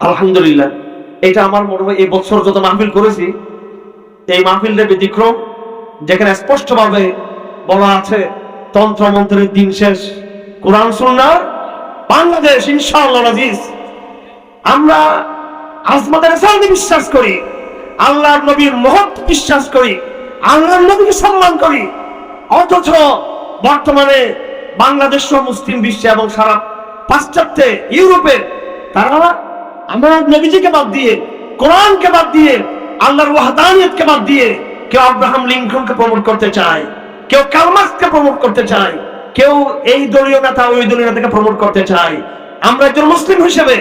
আলহামদুলিল্লাহ, এটা আমার মনে হয় এই বছর যত মাহফিল করেছি এই মাহফিলটা ব্যতিক্রম, যেখানে স্পষ্টভাবে বলা আছে তন্ত্র মন্ত্রের দিন শেষ, কোরআন সুন্নাহ বাংলাদেশ ইনশাআল্লাহ আজিজ। আমরা আজমতের রেসালাতে বিশ্বাস করি, আল্লাহর নবীর মহত্ব বিশ্বাস করি, আল্লাহর নবীকে সম্মান করি, অথচ বর্তমানে বাংলাদেশ সহ মুসলিম বিশ্বে এবং সারা পাশ্চাত্যে ইউরোপে তারা আমার নবীজিকে বাদ দিয়ে, কোরআনকে বাদ দিয়ে, আল্লাহর ওয়াহদানিয়তকে বাদ দিয়ে কেউ আব্রাহাম লিঙ্কনকে প্রমোট করতে চায়, কেউ কার্ল মার্কসকে প্রমোট করতে চায়, কেউ এই দলীয় নেতা ওই দলীয় নেতাকে প্রমোট করতে চায়। আমরা একজন মুসলিম হিসেবে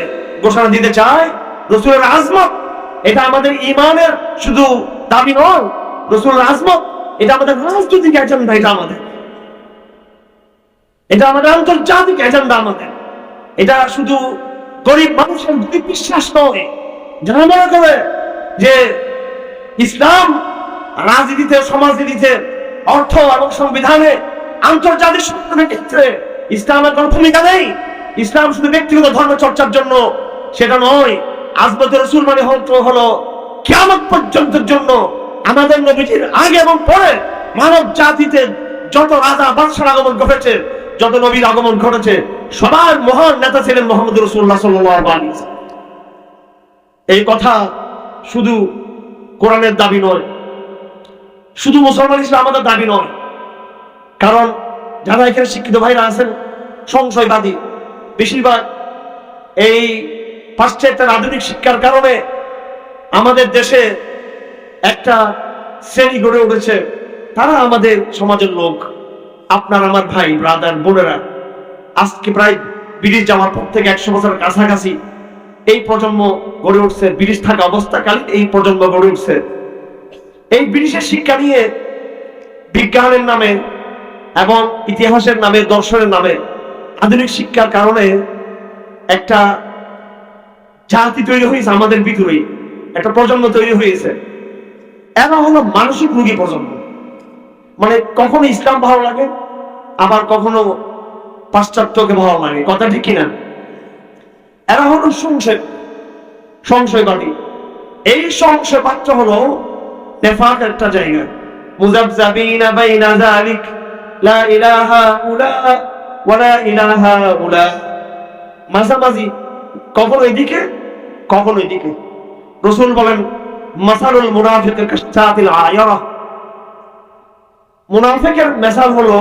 ঘোষণা দিতে চাই রাসূলের আজমত এটা আমাদের ঈমানের শুধু দাবি নয়, রাসূলের আজমত এটা আমাদের রাজনৈতিক এজেন্ডা, এটা আমাদের আন্তর্জাতিক এজেন্ডা। এটা শুধু গরিব মানুষের গরিব বিশ্বাস নয়, যারা মনে করে যে ইসলাম রাজনীতিতে, সমাজনীতিতে, অর্থ এবং সংবিধানে, আন্তর্জাতিক সম্পর্কের ক্ষেত্রে ইসলামের কোনো ভূমিকা নেই, ইসলাম শুধু ব্যক্তিগত ধর্ম চর্চার জন্য, সেটা নয়। আজমতে রাসূল মানে হলো কিয়ামত পর্যন্তের জন্য আমাদের নবীজির আগে এবং পরে মানব জাতিতে যত রাজা বাদশার আগমন ঘটেছে, যত নবীর আগমন ঘটেছে, সবার মহান নেতা ছিলেন মুহাম্মদ রাসূলুল্লাহ সাল্লাল্লাহু আলাইহি ওয়াসাল্লাম। এই কথা শুধু কোরআনের দাবি নয়, শুধু মুসলমান হিসেবে আমাদের দাবি নয়। কারণ যারা এখানে শিক্ষিত ভাইরা আছেন সংশয়বাদী, বেশিরভাগ এই পাশ্চাত্যের আধুনিক শিক্ষার কারণে আমাদের দেশে একটা শ্রেণী গড়ে উঠেছে, তারা আমাদের সমাজের লোক, আপনার আমার ভাই, ব্রাদার, বোনেরা। আজকে প্রায় ব্রিটিশ যাওয়ার পর থেকে 100 বছরের কাছাকাছি এই প্রজন্ম গড়ে উঠছে, ব্রিটিশ থাকা অবস্থাকালীন এই প্রজন্ম গড়ে উঠছে। এই ব্রিটিশের শিক্ষা নিয়ে বিজ্ঞানের নামে এবং ইতিহাসের নামে, দর্শনের নামে, আধুনিক শিক্ষার কারণে একটা জাতি তৈরি হয়েছে আমাদের ভিতরেই, একটা প্রজন্ম তৈরি হয়েছে। এরা হলো মানসিক রোগী প্রজন্ম। মানে কখনো ইসলাম ভালো লাগে, আবার কখনো পাশ্চাত্যকে ভালো লাগে, কথা ঠিক কিনা? এরা হলো সংশয়বাদী। এই সংশয়বাদ হলো নেফাক একটা জায়গা, মুযাবযাবিনা বাইনা যালিক, লা ইলাহা উলা ওয়া লা ইলাহা উলা, মাঝামাঝি, কখনো এদিকে কখনো এদিকে। রাসূল বলেন মাসালুল মুনাফিকি কাশাতিল আয়ারা, মুনাফিকের মিসাল হলো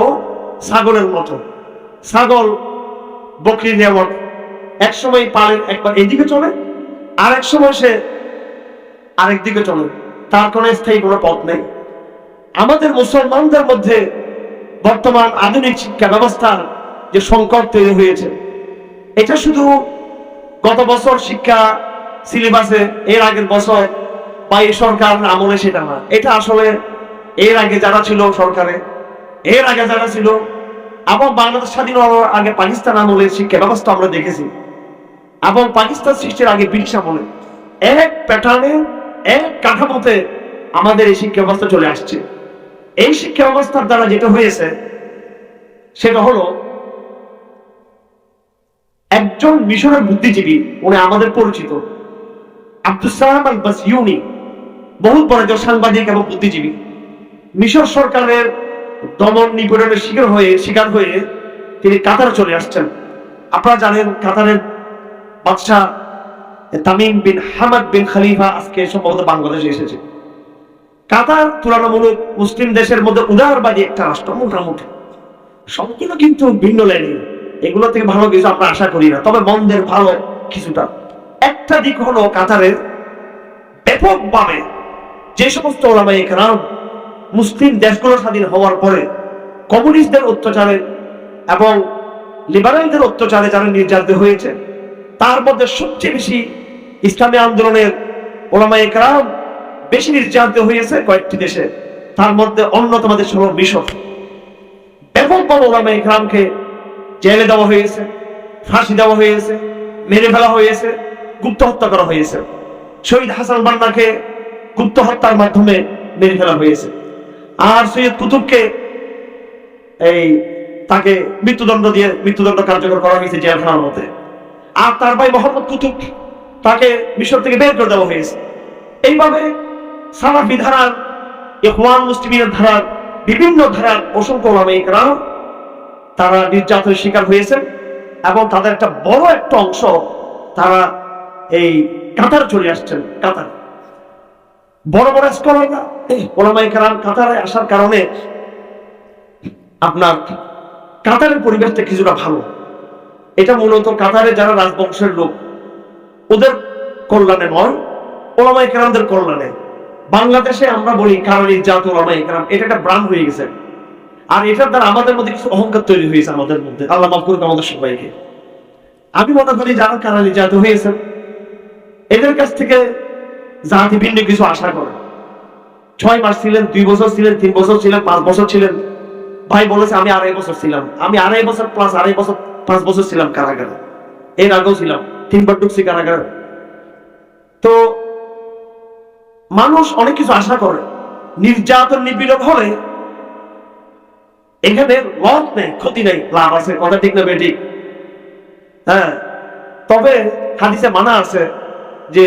ছাগলের মতো। ছাগল বকরির যেমন এক সময় পালের একবার এদিকে চলে, আর এক সময় সে আরেক দিকে চলে, তার কোনো স্থায়ী কোনো পথ নেই। আমাদের মুসলমানদের মধ্যে বর্তমান আধুনিক শিক্ষা ব্যবস্থার যে সংকট তৈরি হয়েছে, এটা শুধু গত বছর শিক্ষা সিলেবাসে, এর আগের বছর বা এই সরকার আমলে সেটা না। এটা আসলে এর আগে যারা ছিল সরকারে, এর আগে যারা ছিল, এবং বাংলাদেশ স্বাধীন হওয়ার আগে পাকিস্তান আমলে শিক্ষা ব্যবস্থা আমরা দেখেছি, এবং পাকিস্তান সৃষ্টির আগে ব্রিটিশ আমলে এক প্যাটার্নে, এক কাঠামোতে আমাদের এই শিক্ষা ব্যবস্থা চলে আসছে। এই শিক্ষা ব্যবস্থার দ্বারা যেটা হয়েছে সেটা হলো একজন মিশরের বুদ্ধিজীবী, উনি আমাদের পরিচিত, আব্দুস সালাম আল বাসিউনি, বহুত বড় একজন সাংবাদিক এবং বুদ্ধিজীবী। মিশর সরকারের দমন নিপীড়নের শিকার হয়ে তিনি কাতারে চলে আসছেন। আপনারা জানেন কাতারের বাদশাহ তামিম বিন হামাদ বিন খলিফা আজকে সম্ভবত বাংলাদেশে এসেছে। কাতার তুলনামূলক মুসলিম দেশের মধ্যে উদারবাদী একটা রাষ্ট্র, মোটামুটি সবগুলো কিন্তু ভিন্ন লাইনে, এগুলো থেকে ভালো কিছু আমরা আশা করি না, তবে মন্দের ভালো কিছুটা। একটা দিক হলো কাতারের ব্যাপকভাবে যে সমস্ত ওলামায়ে কেরাম মুসলিম দেশগুলো স্বাধীন হওয়ার পরে কমিউনিস্টদের অত্যাচারে এবং লিবারেলদের অত্যাচারে যারা নির্যাতিত হয়েছে, তার মধ্যে সবচেয়ে বেশি ইসলামী আন্দোলনের ওলামায়ে কেরাম বেশি নির্যাতিত হয়েছে কয়েকটি দেশে। তার মধ্যে অন্যতম দেশ হলো মিশর। ব্যাপকভাবে ওলামায়ে কেরামকে জেলে দেওয়া হয়েছে, ফাঁসি দেওয়া হয়েছে, মেরে ফেলা হয়েছে, গুপ্ত হত্যা করা হয়েছে। শহীদ হাসান বান্নাকে গুপ্ত হত্যার মাধ্যমে মেরে ফেলা হয়েছে। আর সৈয়দ কুতুবকে তাকে মৃত্যুদণ্ড কার্যকর করা হয়েছে জেলখানার মধ্যে। আর তার ভাই মোহাম্মদ কুতুব তাকে মিশর থেকে বের করে দেওয়া হয়েছে। এইভাবে সালাফি ধারার, ইখওয়ান মুসলিমিনের ধারার, বিভিন্ন ধারার অসংখ্য ওলামায়ে কেরাম তারা নির্যাতনের শিকার হয়েছেন এবং তাদের একটা বড় একটা অংশ তারা এই কাতার চলে আসছেন। কাতার বড় বড় স্কলাররা, ওলামায়ে কেরাম কাতারে আসার কারণে আপনার কাতারের পরিবেশটা কিছুটা ভালো। এটা মূলত কাতারে যারা রাজবংশের লোক ওদের কল্যাণে নয়, ওলামায়ে কেরামদের কল্যাণে। বাংলাদেশে আমরা বলি কারণ জাত ওলামায়ে কেরাম, এটা একটা ব্রান্ড হয়ে গেছে। আর এটার দ্বারা আমাদের মধ্যে কিছু অহংকার তৈরি হয়েছে আমাদের মধ্যে, আল্লাহ মাফ করুক আমাদের সবাইকে। আমি মনে করি যারা কারানি জাত হয়েছে এদের কাছ থেকে জাতি ভিন্ন কিছু আশা করে। 6 মাস ছিলেন, 2 বছর ছিলেন, 3 বছর ছিলেন, 5 বছর ছিলেন। ভাই বলেছে আমি 2.5 বছর ছিলাম, আমি 2.5 বছর প্লাস 2.5 বছর 5 বছর ছিলাম কারাগারে, এর আগেও ছিলাম, 3 বার ঢুকছি কারাগারে। তো মানুষ অনেক কিছু আশা করে, নির্যাতন নিপীড়ন হলে এখানে লস নেই, ক্ষতি নেই, লাভ আছে। কথা ঠিক না বেঠিক? হ্যাঁ, তবে হাদিসে মানা আছে যে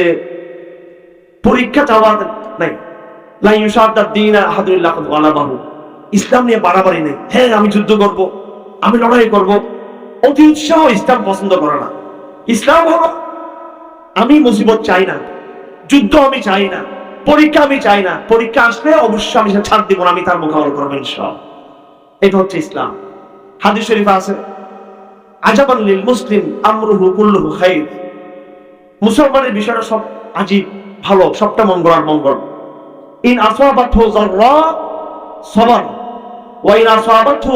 পরীক্ষা চাওয়া নাই, লা ইউশাদ্দাদ দীন আহাদুন ইল্লা কাদ ওয়ালাবাহু। ইসলাম নিয়ে বাড়াবাড়ি নেই। হ্যাঁ আমি যুদ্ধ করব, আমি লড়াই করব, অতি উৎসাহ ইসলাম পছন্দ করে না। ইসলাম হলো আমি মুসিবত চাই না, যুদ্ধ আমি চাই না, পরীক্ষা আমি চাই না। পরীক্ষা আসলে অবশ্যই আমি ছাড় দিব না, আমি তার মোকাবেলা করবো ইনশাআল্লাহ। এটা হচ্ছে ইসলাম। হাদিস শরীফে আছে আজাবান লিল মুসলিম আমরুহু কুল্লুহু খাইর। মুসলমানের বিষয়টা সব আজীব ভালো, সবটা মঙ্গল আর মঙ্গল। ইন আসাবাতহু যাররা সাবার ওয়া ইন আসাবাতহু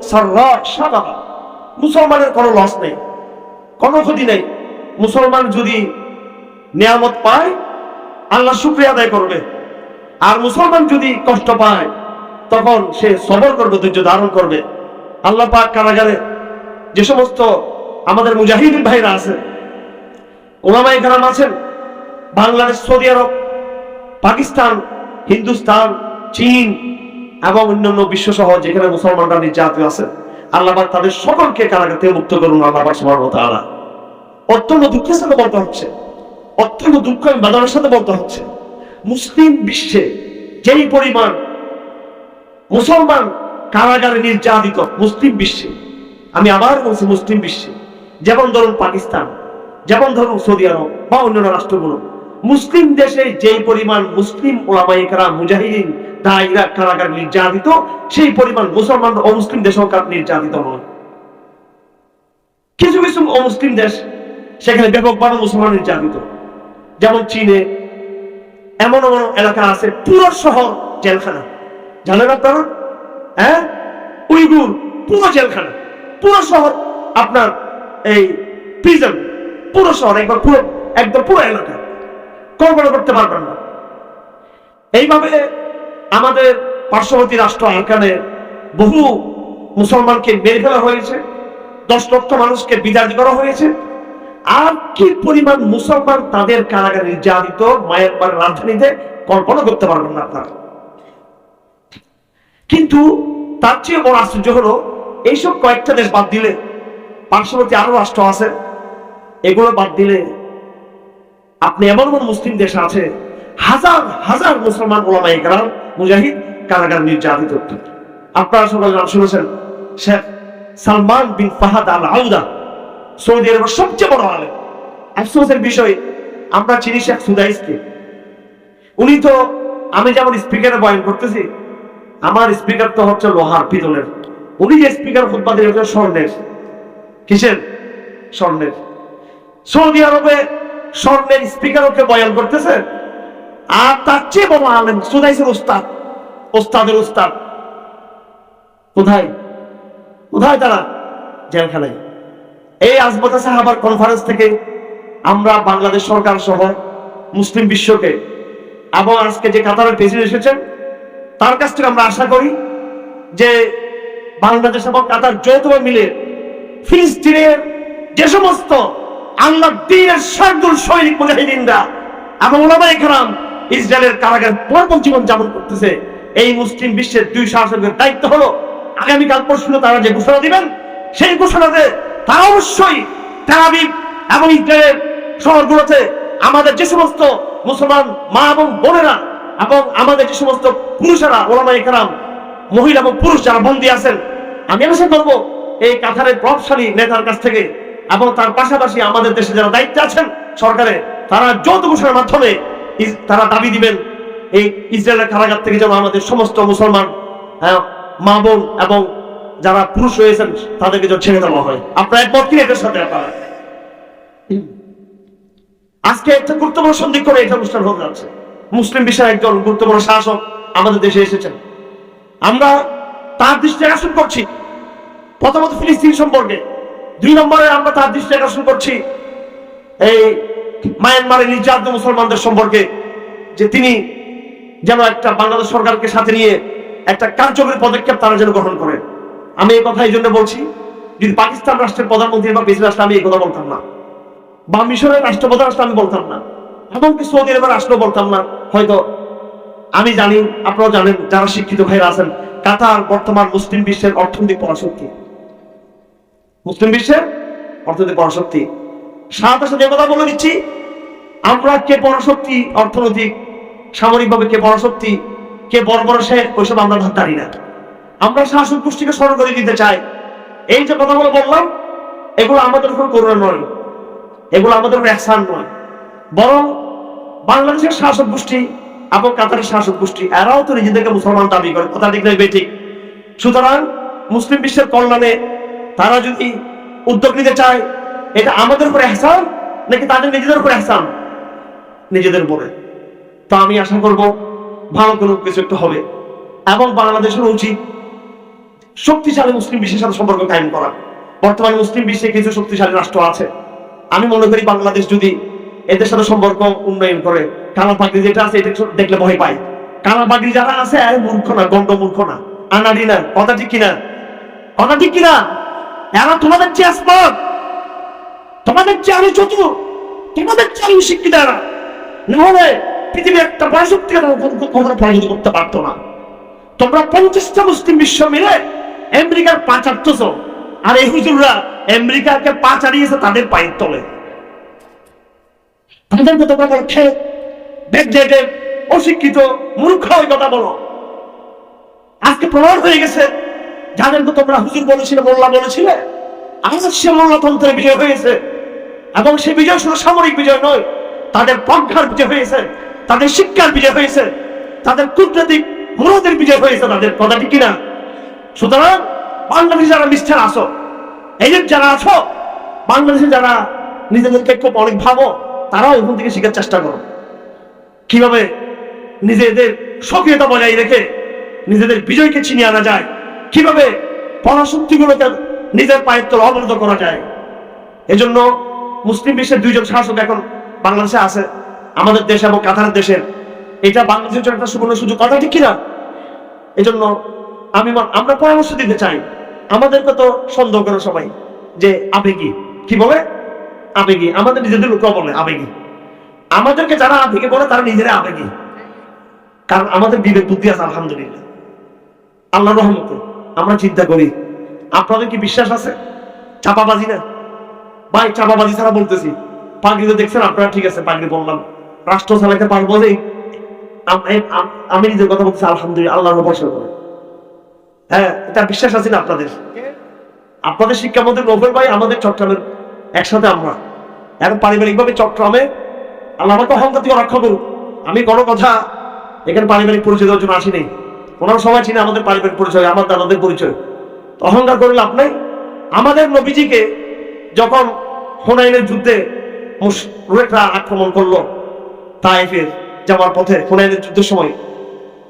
সাররা শাকারা। মুসলমানের কোনো লস নেই, কোনো ক্ষতি নেই। মুসলমান যদি নিয়ামত পায় আল্লাহ শুকরিয়া আদায় করবে, আর মুসলমান যদি কষ্ট পায় তখন সে সবর করবে, ধৈর্য ধারণ করবে। আল্লাহ পাক কারাগারে যে সমস্ত আমাদের মুজাহিদিন ভাইরা আছে, ওলামায়ে কেরাম আছেন, বাংলাদেশ, সৌদি আরব, পাকিস্তান, হিন্দুস্তান, চীন এবং অন্যান্য বিশ্ব সহ যেখানে মুসলমানরা নির্যাতিত আছে, আল্লাহ পাক তাদের সকলকে কারাগার থেকে মুক্ত করুন আল্লাহ পাক সুবহানাহু ওয়া তাআলা। অত্যন্ত দুঃখের সাথে বলতে হচ্ছে, অত্যন্ত দুঃখ এবং বেদনার সাথে বলতে হচ্ছে, মুসলিম বিশ্বে যেই পরিমাণ মুসলমান কারাগারে নির্যাতিত, মুসলিম বিশ্বে, আমি আবার বলছি মুসলিম বিশ্বে, যেমন ধরুন পাকিস্তান, যেমন ধরুন সৌদি আরব বা অন্যান্য রাষ্ট্রগুলো, মুসলিম দেশে যেই পরিমাণ মুসলিম ওলামায়ে কেরাম, মুজাহিদিন, দায়ীরা কারাগারে নির্যাতিত, সেই পরিমাণ মুসলমান অমুসলিম দেশেও নির্যাতিত নয়। কিছু কিছু অমুসলিম দেশ সেখানে ব্যাপকভাবে মুসলমান নির্যাতিত, যেমন চীনে এমন এমন এলাকা আছে পুরো শহর জেলখানা। জানেন আপনারা? হ্যাঁ, উইগুর পুরো জেলখানা, পুরো শহর আপনার এই প্রিজন, পুরো শহর একবার পুরো একদম পুরো এলাকা কল্পনা করতে পারবেন না। এইভাবে আমাদের পার্শ্ববর্তী রাষ্ট্র আরাকানে বহু মুসলমানকে মেরে ফেলা হয়েছে, 10 লক্ষ মানুষকে বিতাড়িত করা হয়েছে। আর কি পরিমাণ মুসলমান তাদের কারাগারে নির্যাতিত মায়ানমারের রাজধানীতে কল্পনা করতে পারবেন না আপনারা। কিন্তু তার চেয়ে বড় আশ্চর্য হলো, এইসব কয়েকটা দেশ বাদ দিলে, পার্শ্ববর্তী আরো রাষ্ট্র আছে, এগুলো বাদ দিলে আপনি এমন এমন মুসলিম দেশ আছে হাজার হাজার মুসলমান ওলামায়ে কেরাম, মুজাহিদ কারাগারে নির্যাতিত। আপনারা সকলে নাম শুনেছেন শেখ সালমান বিন ফাহাদ আল আউদা, সৌদি আরবের সবচেয়ে বড় আলেম। আফসোসের বিষয় আমরা চিনি শেখ সুদাইসকে। উনি তো, আমি যেমন স্পিকারে বয়ান করতেছি, আমার স্পিকার তো হচ্ছে লোহার, পিতলের। উনি যে স্পিকার খুতবা দিয়ে হচ্ছে স্বর্ণের। কিসের? স্বর্ণের। সৌদি আরবে স্বর্ণের স্পিকার ওকে বয়ান করতেছে, আর তার চেয়ে বড় আলেম সুদাইসের উস্তাদ, ওস্তাদের উস্তাদ কোথায়? কোথায় তারা? জেলখানায়। এই আজমত সাহাবার কনফারেন্স থেকে আমরা বাংলাদেশ সরকার সহ মুসলিম বিশ্বকে, এবং আজকে যে কাতারের প্রেসিডেন্ট এসেছেন তার কাছ থেকে আমরা আশা করি যে বাংলাদেশ এবং কাতার যৌথভাবে মিলে ফিলিস্তিনের যে সমস্ত আল্লাহর দ্বীনের শারদুল সৈনিক মুজাহিদিনরা এবং ওলামায়ে কেরাম ইসরায়েলের কারাগারে বর্বর জীবন যাপন করতেছে, এই মুসলিম বিশ্বের 2 শাসকের দায়িত্ব হলো আগামীকাল পরশু তারা যে ঘোষণা দিবেন, সেই ঘোষণাতে তারা অবশ্যই তেল আবিব এবং ইসরায়েলের শহরগুলোতে আমাদের যে সমস্ত মুসলমান মা এবং বোনেরা এবং আমাদের যে সমস্ত পুরুষেরা, ওলামায়ে কেরাম, মহিলা এবং পুরুষ যারা বন্দী আছেন, আমি আশা করব এই কাতারের প্রভাবশালী নেতার কাছ থেকে এবং তার পাশাপাশি আমাদের দেশে যারা দায়িত্বে আছেন সরকারে, তারা যৌথ ঘোষণার মাধ্যমে তারা দাবি দিবেন এই ইসরায়েলের কারাগার থেকে যেন আমাদের সমস্ত মুসলমান মা বোন এবং যারা পুরুষ রয়েছেন তাদেরকে যেন ছেড়ে দেওয়া হয়। আপনারা একমত কি এটার সাথে? আপনারা আজকে একটা গুরুত্বপূর্ণ সন্ধিক্ষণে এটা অনুষ্ঠান হতে যাচ্ছে। মুসলিম বিশ্বের একজন গুরুত্বপূর্ণ শাসক আমাদের দেশে এসেছেন। আমরা তার দৃষ্টি আকর্ষণ করছি প্রথমত ফিলিস্তিন সম্পর্কে, 2 নম্বরে আমরা তার দৃষ্টি আকর্ষণ করছি এই মায়ানমারের নির্যাতিত মুসলমানদের সম্পর্কে, যে তিনি যেন একটা বাংলাদেশ সরকারকে সাথে নিয়ে একটা কার্যকরী পদক্ষেপ তারা যেন গ্রহণ করেন। আমি এই কথা এই জন্য বলছি, যদি পাকিস্তান রাষ্ট্রের প্রধানমন্ত্রী বা প্রেসিডেন্ট আমি এই কথা বলতাম না, বা মিশরের রাষ্ট্রপ্রধান রাষ্ট্র আমি বলতাম না, এমনকি সৌদি আরবের রাষ্ট্র বলতাম না। হয়তো আমি জানি, আপনারা জানেন যারা শিক্ষিত ভাইরা আছেন, কাতার বর্তমান মুসলিম বিশ্বের অর্থনৈতিক পরাশক্তি, মুসলিম বিশ্বের অর্থনৈতিক পরাশক্তি। সাথে সাথে কথা বলে দিচ্ছি, আমরা কে পরাশক্তি অর্থনৈতিক সামরিকভাবে, কে পরাশক্তি, কে বড় বড় শেখ, ওইসব আমরা জানি না। আমরা শাসক গোষ্ঠীকে স্মরণ করে দিতে চাই, এই যে কথাগুলো বললাম এগুলো আমাদের উপর করুণা নয়, এগুলো আমাদের উপর ihsan নয়, বরং বাংলাদেশের শাসক গোষ্ঠী এবং কাতারের শাসক গোষ্ঠী এরাও তো নিজেদেরকে মুসলমান দাবি করে, কথা ঠিক নয় বেঠিক? সুতরাং মুসলিম বিশ্বের কল্যাণে তারা যদি উদ্যোগ নিতে চায়, এটা আমাদের উপর ihsan নাকি তাদের নিজেদের উপর ihsan? নিজেদের উপরে। তো আমি আশা করব ভালো কোনো কিছু একটা হবে এবং বাংলাদেশের উচিত শক্তিশালী মুসলিম বিশ্বের সাথে সম্পর্ক কায়েম করা। বর্তমানে মুসলিম বিশ্বে কিছু শক্তিশালী রাষ্ট্র আছে, আমি মনে করি বাংলাদেশ যদি এদের সাথে সম্পর্ক উন্নয়ন করে, কালা পাগড়ি যেটা আছে এটা দেখলে ভয় পাই, কালা পাগড়ি যারা আছে মূর্খ না, গন্ড মূর্খ না, আনাড়ি না, কথা ঠিক কিনা? কথা ঠিক কিনা? এরা তোমাদের চেয়ে স্মার্ট, তোমাদের চেয়ে আমি চতুর, তোমাদের চেয়ে আমি শিক্ষিত। এরা না হলে পৃথিবীর একটা পরাশক্তিকে কখনো পরাজিত করতে পারতো না। তোমরা 50টা মুসলিম বিশ্ব মিলে আমেরিকার পা চাটতেছ, আর এই হুজুররা আমেরিকাকে পা চাড়িয়েছে তাদের পায়ের তলে। তাদেরকে তোমরা বলো খেয়ে ব্যাকডেটেড, অশিক্ষিত, মূর্খ ওই কথা বলো। আজকে প্রমাণ হয়ে গেছে যাদেরকে তোমরা হুজুর বলেছিলে, মোল্লা বলেছিলে, আজ সে মোল্লাতন্ত্রের বিজয় হয়েছে এবং সে বিজয় শুধু সামরিক বিজয় নয়, তাদের পন্থার বিজয় হয়েছে, তাদের শিক্ষার বিজয় হয়েছে, তাদের কূটনৈতিক মনোদের বিজয় হয়েছে তাদের, কথা ঠিক কিনা? সুতরাং বাংলাদেশে যারা মিস্টার আসো, এই যে যারা আছো বাংলাদেশে যারা নিজেদেরকে খুব অনেক ভাবো, তারাও এখান থেকে শেখার চেষ্টা করো কিভাবে নিজেদের সক্রিয়তা বজায় রেখে নিজেদের বিজয়কে ছিনিয়ে আনা যায়, কিভাবে পরাশক্তিগুলোকে নিজের পায়ের তলে অবরোধ করা যায়। এজন্য মুসলিম বিশ্বের 2 জন শাসক এখন বাংলাদেশে আছে, আমাদের দেশ এবং কাতারের দেশের। এটা বাংলাদেশের জন্য একটা সুবর্ণ সুযোগ, কথা ঠিক কিনা? এজন্য আমরা পরামর্শ দিতে চাই, আমাদেরকে তো সন্দেহ করে সবাই যে আবেগী, কি বলে আবেগী, আমাদের নিজেদের লোক বলে আবেগী। আমাদেরকে যারা আবেগী বলে তারা নিজেরা আবেগী, কারণ আমাদের বিবেক বুদ্ধি আছে আলহামদুলিল্লাহ, আল্লাহর রহমতে আমরা চিন্তা করি। আপনাদের কি বিশ্বাস আছে? চাপাবাজি না ভাই, চাপাবাজি ছাড়া বলতেছি। পাগড়ি তো দেখছেন আপনারা, ঠিক আছে পাগড়ি বললাম, রাষ্ট্র চালাতে পারবো যে আমি নিজের কথা বলতেছি আলহামদুলিল্লাহ, আল্লাহর ভরসা করে। হ্যাঁ, এটা বিশ্বাস আছে না আপনাদের? আপনাদের শিক্ষামন্ত্রী নোবেল ভাই আমাদের চট্টগ্রামের একসাথে, আমরা এখন পারিবারিক ভাবে চট্টগ্রামে, আল্লাহ আমাকে অহংকার থেকে রক্ষা করুক। আমি কোনো কথা এখানে পারিবারিক পরিচয় দেওয়ার জন্য আসিনি, ওনারা সবাই চিনে আমাদের পারিবারিক পরিচয়, আমার দাদাদের পরিচয়। অহংকার করলে লাভ নাই। আমাদের নবীজিকে যখন হুনাইনের যুদ্ধে মুশরিকরা আক্রমণ করলো, তায়েফের যাওয়ার পথে হুনাইনের যুদ্ধের সময়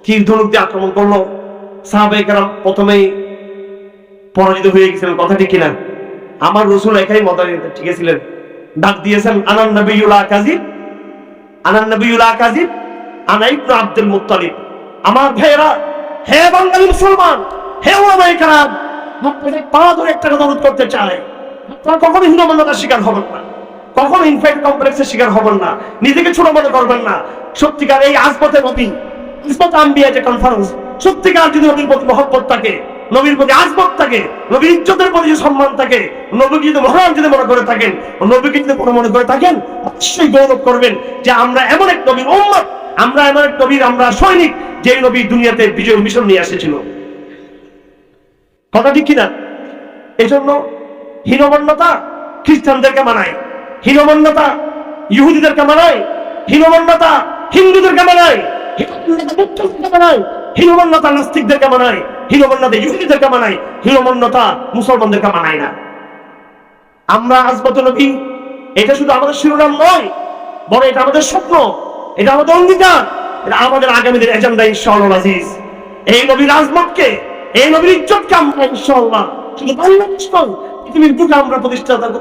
তীর ধনুক দিয়ে আক্রমণ করলো, সাহাবায়ে কেরাম প্রথমেই পরাজিত হয়ে গেছিলেন, কথা ঠিক কিনা? আমার রাসূল একাই মদানি ঠিক ছিলেন, ডাক দিয়েছেন আনান নবিয়্যুল লা কাযিব, আনান নবিয়্যুল লা কাযিব, আনা ইবনে আব্দুল মুত্তালিব। আমার ভাইয়েরা, হে বাঙালি মুসলমান, হে ওলামায়ে কেরাম, আপনাদের পা ধরে একটা কথা অনুরোধ করতে চাই, আপনারা কখনো হীনমন্যতার শিকার হবেন না, কখনো ইনফ্যাক্ট কমপ্লেক্সের শিকার হবেন না, নিজেকে ছোট মনে করবেন না। সত্যিকার এই আজমতে নবী, ইসমত আম্বিয়া যে কনফারেন্স, সত্যিকার যদি নবীর প্রতি মহব্বত থাকে, নবীর প্রতি আজমত থাকে, নবীর ইজ্জতের প্রতি যে সম্মান থাকে, নবীকে যদি মহান যদি মনে করে থাকেন, নবীকে যদি মনে করে থাকেন, অবশ্যই গৌরব করবেন যে আমরা এমন এক নবীর উম্মত, আমরা এমন এক নবীর আমরা সৈনিক, যে নবী দুনিয়াতে বিজয় মিশন নিয়ে এসেছিল। কথা ঠিক কিনা? এই জন্য হীনমন্যতা খ্রিস্টানদেরকে মানায়, হীনমন্যতা ইহুদিদেরকে মানায়, হীনমন্যতা হিন্দুদেরকে মানায়, হীনমন্যতা নাস্তিকদেরকে মানায়, হীনমন্যতা ইহুদিদেরকে মানায়, হীনমন্যতা মুসলমানদেরকে মানায় না। আমরা আজমত নবী, এটা শুধু আমাদের শিরোনাম নয়, বরং এটা আমাদের স্বপ্ন, এটা আমাদের অঙ্গীকার, এটা আমাদের আগামীদের এজেন্ডা ইনশাআল্লাহ আজিজ। এই নবীর আজমতকে, এই নবীর ইজ্জতকে আমরা ইনশাআল্লাহ শুধু বাংলাদেশ নয়, পৃথিবীর বুকে আমরা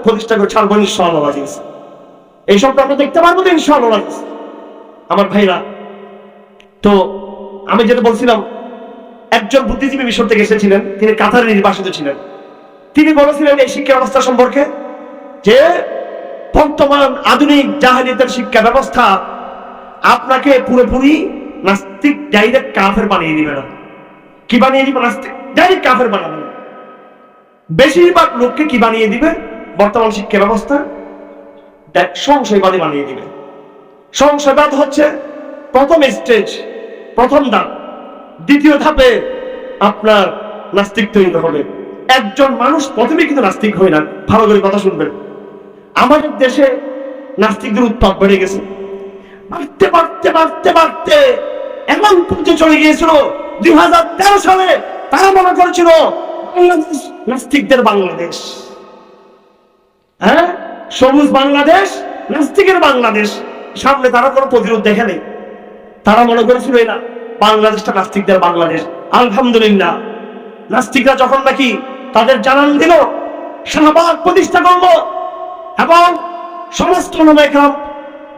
প্রতিষ্ঠা করে ছাড়বো ইনশাআল্লাহ আজিজ। এই সব আমরা দেখতে পারবো তো ইনশাআল্লাহ আজিজ। আমার ভাইরা, তো আমি যেটা বলছিলাম, একজন বুদ্ধিজীবী মিশর থেকে এসেছিলেন, তিনি কাতারে নির্বাসিত ছিলেন। তিনি বলেছিলেন এই শিক্ষা ব্যবস্থা সম্পর্কে যে বর্তমান আধুনিক জাহেলিয়াতের শিক্ষা ব্যবস্থা আপনাকে পুরোপুরি নাস্তিক, ডাইরেক্ট কাফের বানিয়ে দিবে না। কি বানিয়ে দিবে? নাস্তিক, ডাইরেক্ট কাফের বানাবে না। বেশিরভাগ লোককে কি বানিয়ে দিবে বর্তমান শিক্ষা ব্যবস্থা? সংশয়বাদী বানিয়ে দিবে। সংশয়বাদ হচ্ছে প্রথম স্টেজ, প্রথম ধাপ। দ্বিতীয় ধাপে আপনার নাস্তিক তৈরি হবে। একজন মানুষ প্রথমে কিন্তু নাস্তিক হয় না। ভালো করে কথা শুনবেন। আমাদের দেশে নাস্তিকদের উৎপাত বেড়ে গেছে, বাড়তে বাড়তে বাড়তে বাড়তে এমন পর্যায়ে চলে গিয়েছিল 2013 সালে তারা মনে করেছিল বাংলাদেশ নাস্তিকদের বাংলাদেশ। হ্যাঁ, সবুজ বাংলাদেশ, নাস্তিকের বাংলাদেশ। সামনে তারা কোনো প্রতিরোধ দেখে নেই। তারা মনে করেছিল না বাংলাদেশটা নাস্তিকদের বাংলাদেশ। আলহামদুলিল্লাহ, নাস্তিকরা যখন নাকি তাদের জানান দিল, শাহবাগ প্রতিষ্ঠা করলো এবং সমস্ত ওলামায়ে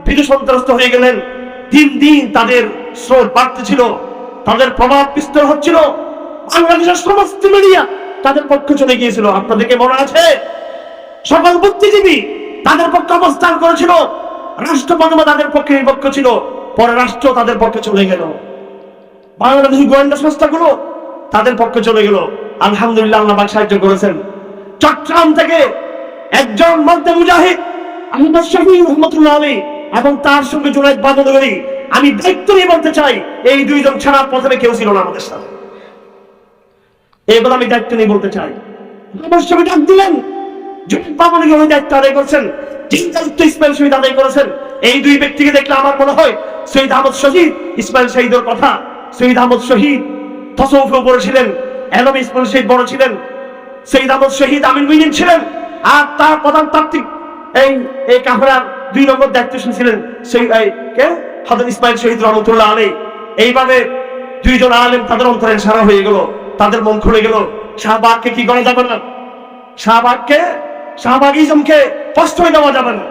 ভীতু সন্ত্রস্ত হয়ে গেলেন। দিন দিন তাদের স্রোত বাড়তেছিল, তাদের প্রভাব বিস্তার হচ্ছিল। বাংলাদেশের সমস্ত মিডিয়া তাদের পক্ষে চলে গিয়েছিল। আপনাদেরকে মনে আছে? সকল বুদ্ধিজীবী তাদের পক্ষে অবস্থান করেছিল। রাষ্ট্রপতি তাদের পক্ষে বিপক্ষ ছিল। পরে রাষ্ট্র তাদের পক্ষে চলে গেল। বাংলাদেশের গোয়েন্দা সংস্থাগুলো তাদের পক্ষে চলে গেল। আলহামদুলিল্লাহ, আল্লাহ পাক সাহায্য করেছেন। চট্টগ্রাম থেকে একজন মধ্যে মুজাহিদ আহমদ শফি রহমতুল্লাহ আলাইহি এবং তার সঙ্গে জুনায়েদ বাদলগরি, আমি দায়িত্ব নিয়ে বলতে চাই, এই দুইজন ছাড়া প্রথমে কেউ ছিল না আমাদের সাথে। এবার আমি দায়িত্ব নিয়ে বলতে চাই, আহমদ শফি ডাক দিলেন, জুনায়েদ বাদলগরি দায়িত্ব আদায় করেছেন, দায়িত্ব ইসমাইল শহীদ আদায় করেছেন। এই দুই ব্যক্তিকে দেখলে আমার মনে হয় শহীদ আহমদ শহীদ, ইসমাইল শহীদের কথা। শহীদ আহমদ শহীদ তসৌফে বড় ছিলেন, এলমে ইসমাইল শহীদ বড় ছিলেন। শহীদ আহমদ শহীদ আমির মুইনিন ছিলেন, আর তার প্রধান তাত্ত্বিক এই কাফেরার 2 নম্বর দায়িত্বশীল ছিলেন হযরত ইসমাইল শহীদ রহমতুল্লাহ আলাইহি। এইভাবে দুইজন আলেম তাদের অন্তরে সারা হয়ে গেল, তাদের মন খুলে গেল। শাহবাগকে কি করা যাবে না, শাহবাগিজমকে প্রশ্রয় দেওয়া যাবে না।